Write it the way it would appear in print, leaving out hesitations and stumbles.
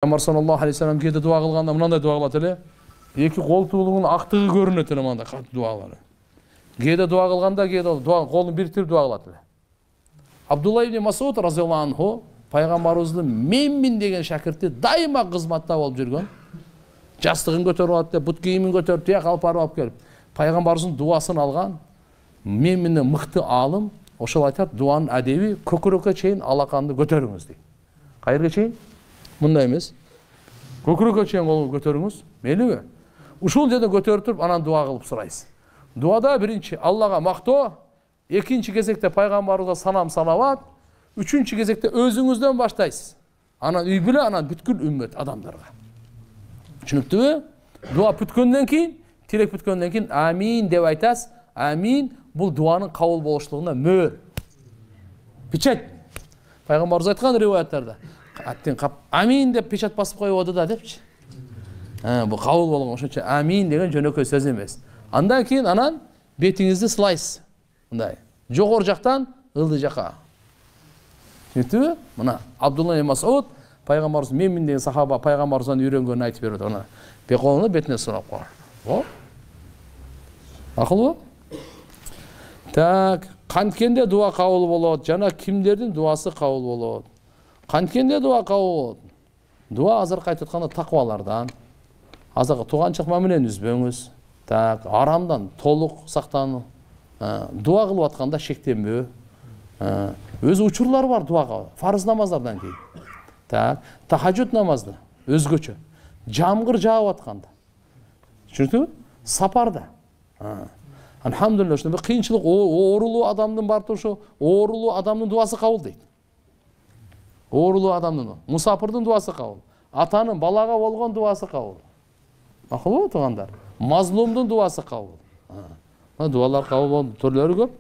Peygamber sallallahu aleyhi ve sellem kede dua kılganda mынандай dua kылат эле. Эки колтугунун актыгы көрүнөт эле мындай катуу дуалары. Кede dua кылганда кede дуа колун бириктирип дуа кылат эле. Абдулла ибн Масуд разияллаху анху пайгамбарыбыздын менмин деген шакирти дайыма кызматта болуп жүргөн. Жастыгын көтөрүп алат деп, бут кийимин көтөрүп, тияк алып барып алып келип, пайгамбарыбыздын дуасын алган менминден мыкты алым, ошол айтат, дуанын адеби көкүрөккө чейин алаканды көтөрүңүз дейт. Кайерге чейин? Мындай эмес. Көкүрөккө чейин колду көтөрүңүз, мейлиби? Ушул жерде көтөрүп туруп анан дуа кылып сурайсыз. Дуада биринчи Аллага мактоо, экинчи кезекте пайгамбарыбызга салам салават, үчүнчү кезекте өзүңүздөн баштайсыз. Анан үй бүлө, анан бүткүл үммөт адамдарга. Түшүнүктүбү? Дуа бүткөндөн кийин, тилек бүткөндөн кийин амин деп айтасыз. Амин бул дуанын кабыл болушлугуна мөр. Печать. Пайгамбарыбыз айткан риваяттарда. Аттен кап амин деп печать басып коёбу да депчи. Бул кабыл болгон. Ошончо амин деген жөнөкөй сөз эмес. Андан кийин анан бетиңизди сылайсыз. Мындай. Жогору жактан ылдый жака. Түшүнүктүбү? Мына Абдулла ибн Масуд пайгамбарыбыз менмин деген сахаба пайгамбарыбыздан үйрөнгөнүн айтып берет. Ана колуну бетине сурап кой. О? Акылбы? Так, канткенде дуа кабыл болот, жана кимдердин дуасы кабыл болот? Канткенде дуа кабыл болот. Дуа азыркы айтып атканда таквалардан, азыркы туганчылык мамилени үзбөңүз. Так, арамдан толук сактануу. Дуа кылып атканда шектенбөө. Өз учурлары бар дуага, фарыз намаздардан кийин. Так, тахажжуд намазда өзгөчө. Жамгыр жаап атканда. Түшүндүңбү? Сапарда. Алхамдулилlah, ошондо кыйынчылык оорулуу адамдын барып ошо оорулуу адамдын дуасы кабыл дейт. Оорулуу адамдын, мусапырдын дуасы кабыл. Атанын балага болгон дуасы кабыл. Акылбы туугандар? Мазлумдун дуасы кабыл. Дуалар кабыл болгон түрлөрү көп.